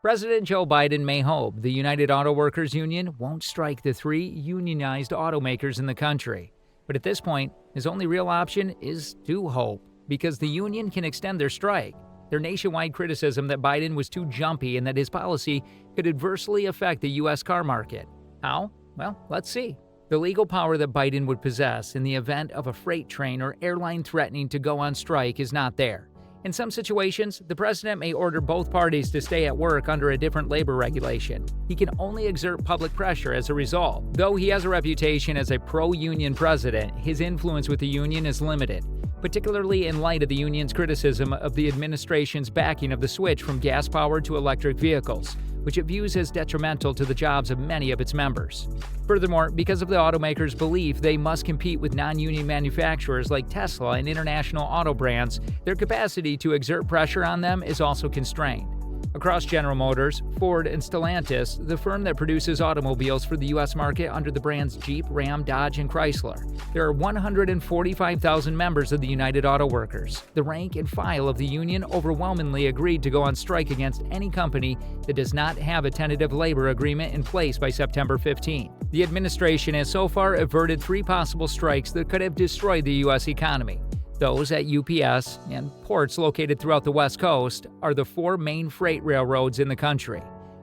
President Joe Biden may hope the United Auto Workers Union won't strike the three unionized automakers in the country. But at this point, his only real option is to hope, because the union can extend their strike. Their nationwide criticism that Biden was too jumpy and that his policy could adversely affect the U.S. car market. How? Well, let's see. The legal power that Biden would possess in the event of a freight train or airline threatening to go on strike is not there. In some situations, the president may order both parties to stay at work under a different labor regulation. He can only exert public pressure as a result. Though he has a reputation as a pro-union president, his influence with the union is limited, particularly in light of the union's criticism of the administration's backing of the switch from gas-powered to electric vehicles, which it views as detrimental to the jobs of many of its members. Furthermore, because of the automakers' belief they must compete with non-union manufacturers like Tesla and international auto brands, their capacity to exert pressure on them is also constrained. Across General Motors, Ford, and Stellantis, the firm that produces automobiles for the U.S. market under the brands Jeep, Ram, Dodge, and Chrysler, there are 145,000 members of the United Auto Workers. The rank and file of the union overwhelmingly agreed to go on strike against any company that does not have a tentative labor agreement in place by September 15. The administration has so far averted three possible strikes that could have destroyed the U.S. economy. Those at UPS and ports located throughout the West Coast are the four main freight railroads in the country.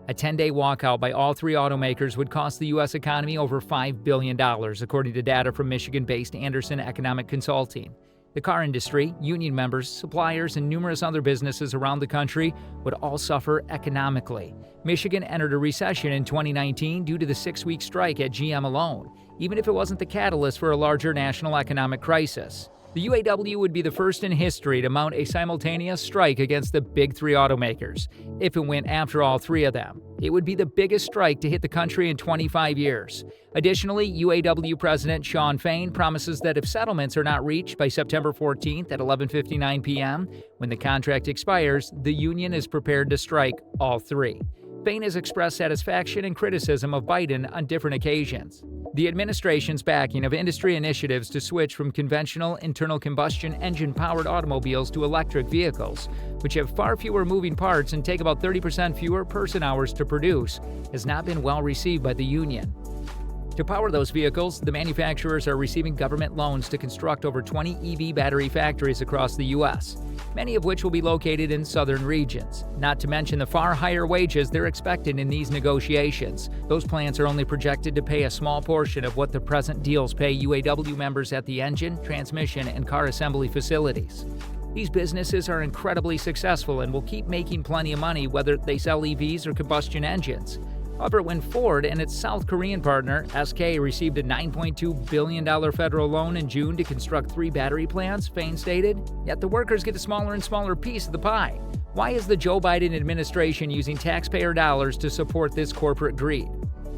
A 10-day walkout by all three automakers would cost the U.S. economy over $5 billion, according to data from Michigan-based Anderson Economic Consulting. The car industry, union members, suppliers, and numerous other businesses around the country would all suffer economically. Michigan entered a recession in 2019 due to the 6-week strike at GM alone, even if it wasn't the catalyst for a larger national economic crisis. The UAW would be the first in history to mount a simultaneous strike against the big three automakers. If it went after all three of them, it would be the biggest strike to hit the country in 25 years. Additionally, UAW President Shawn Fain promises that if settlements are not reached by September 14th at 11:59 p.m., when the contract expires, the union is prepared to strike all three. Fain has expressed satisfaction and criticism of Biden on different occasions. The administration's backing of industry initiatives to switch from conventional internal combustion engine-powered automobiles to electric vehicles, which have far fewer moving parts and take about 30% fewer person-hours to produce, has not been well received by the union. To power those vehicles, the manufacturers are receiving government loans to construct over 20 EV battery factories across the U.S., many of which will be located in southern regions. Not to mention the far higher wages they're expected in these negotiations. Those plants are only projected to pay a small portion of what the present deals pay UAW members at the engine, transmission, and car assembly facilities. These businesses are incredibly successful and will keep making plenty of money whether they sell EVs or combustion engines. However, when Ford and its South Korean partner, SK, received a $9.2 billion federal loan in June to construct 3 battery plants, Fain stated, yet the workers get a smaller and smaller piece of the pie. Why is the Joe Biden administration using taxpayer dollars to support this corporate greed?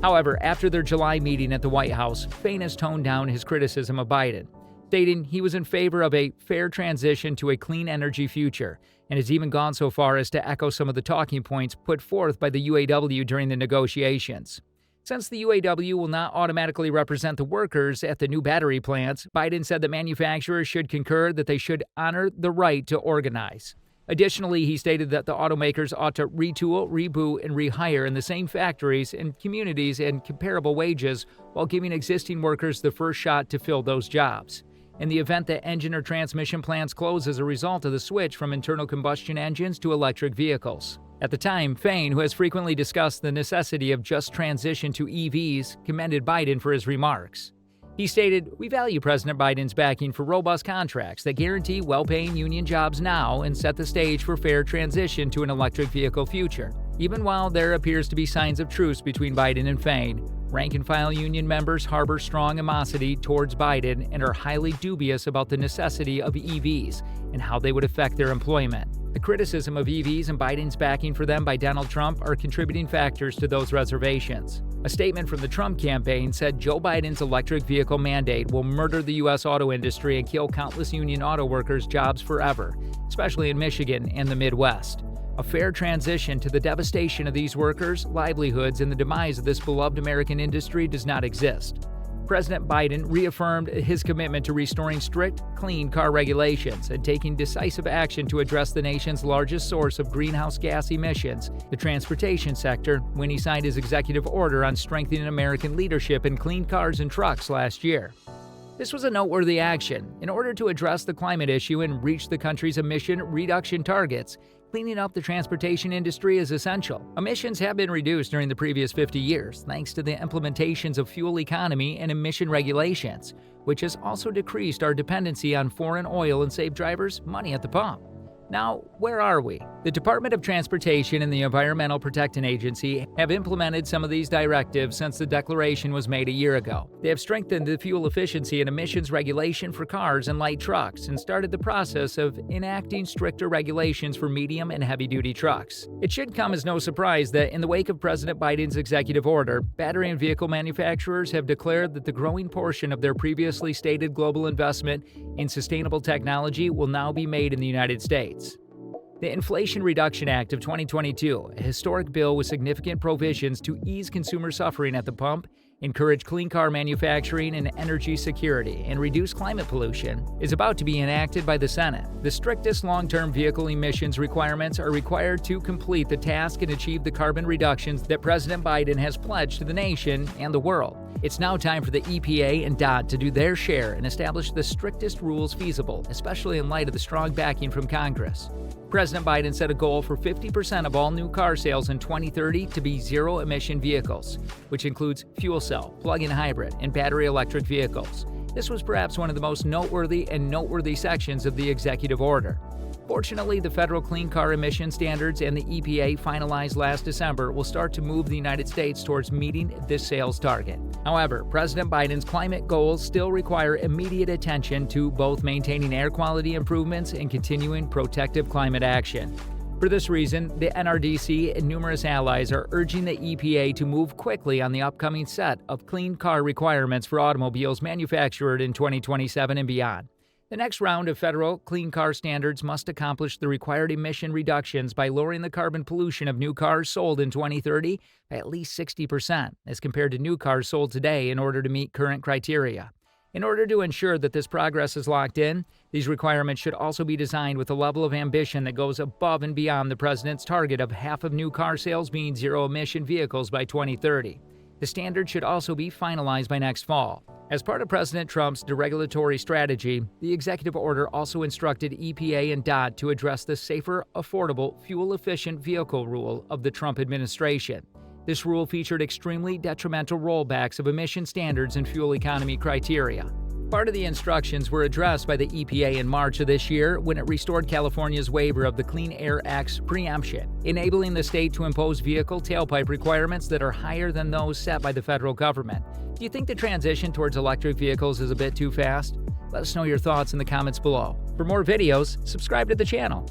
However, after their July meeting at the White House, Fain has toned down his criticism of Biden, stating he was in favor of a fair transition to a clean energy future, and has even gone so far as to echo some of the talking points put forth by the UAW during the negotiations. Since the UAW will not automatically represent the workers at the new battery plants, Biden said that manufacturers should concur that they should honor the right to organize. Additionally, he stated that the automakers ought to retool, reboot, and rehire in the same factories and communities and comparable wages while giving existing workers the first shot to fill those jobs. In the event that engine or transmission plants close as a result of the switch from internal combustion engines to electric vehicles. At the time, Fain, who has frequently discussed the necessity of just transition to EVs, commended Biden for his remarks. He stated, "We value President Biden's backing for robust contracts that guarantee well-paying union jobs now and set the stage for fair transition to an electric vehicle future." Even while there appears to be signs of truce between Biden and Fain, rank-and-file union members harbor strong animosity towards Biden and are highly dubious about the necessity of EVs and how they would affect their employment. The criticism of EVs and Biden's backing for them by Donald Trump are contributing factors to those reservations. A statement from the Trump campaign said Joe Biden's electric vehicle mandate will murder the U.S. auto industry and kill countless union auto workers' jobs forever, especially in Michigan and the Midwest. A fair transition to the devastation of these workers' livelihoods and the demise of this beloved American industry does not exist. President Biden reaffirmed his commitment to restoring strict, clean car regulations and taking decisive action to address the nation's largest source of greenhouse gas emissions, the transportation sector, when he signed his executive order on strengthening American leadership in clean cars and trucks last year. This was a noteworthy action. In order to address the climate issue and reach the country's emission reduction targets, cleaning up the transportation industry is essential. Emissions have been reduced during the previous 50 years, thanks to the implementations of fuel economy and emission regulations, which has also decreased our dependency on foreign oil and saved drivers money at the pump. Now, where are we? The Department of Transportation and the Environmental Protection Agency have implemented some of these directives since the declaration was made a year ago. They have strengthened the fuel efficiency and emissions regulation for cars and light trucks and started the process of enacting stricter regulations for medium and heavy-duty trucks. It should come as no surprise that in the wake of President Biden's executive order, battery and vehicle manufacturers have declared that the growing portion of their previously stated global investment in sustainable technology will now be made in the United States. The Inflation Reduction Act of 2022, a historic bill with significant provisions to ease consumer suffering at the pump, encourage clean car manufacturing and energy security, and reduce climate pollution, is about to be enacted by the Senate. The strictest long-term vehicle emissions requirements are required to complete the task and achieve the carbon reductions that President Biden has pledged to the nation and the world. It's now time for the EPA and DOT to do their share and establish the strictest rules feasible, especially in light of the strong backing from Congress. President Biden set a goal for 50% of all new car sales in 2030 to be zero-emission vehicles, which includes fuel cell, plug-in hybrid, and battery electric vehicles. This was perhaps one of the most noteworthy sections of the executive order. Fortunately, the federal clean car emission standards and the EPA finalized last December will start to move the United States towards meeting this sales target. However, President Biden's climate goals still require immediate attention to both maintaining air quality improvements and continuing protective climate action. For this reason, the NRDC and numerous allies are urging the EPA to move quickly on the upcoming set of clean car requirements for automobiles manufactured in 2027 and beyond. The next round of federal clean car standards must accomplish the required emission reductions by lowering the carbon pollution of new cars sold in 2030 by at least 60% as compared to new cars sold today in order to meet current criteria. In order to ensure that this progress is locked in, these requirements should also be designed with a level of ambition that goes above and beyond the president's target of half of new car sales being zero-emission vehicles by 2030. The standard should also be finalized by next fall. As part of President Trump's deregulatory strategy, the executive order also instructed EPA and DOT to address the safer, affordable, fuel-efficient vehicle rule of the Trump administration. This rule featured extremely detrimental rollbacks of emission standards and fuel economy criteria. Part of the instructions were addressed by the EPA in March of this year when it restored California's waiver of the Clean Air Act's preemption, enabling the state to impose vehicle tailpipe requirements that are higher than those set by the federal government. Do you think the transition towards electric vehicles is a bit too fast? Let us know your thoughts in the comments below. For more videos, subscribe to the channel.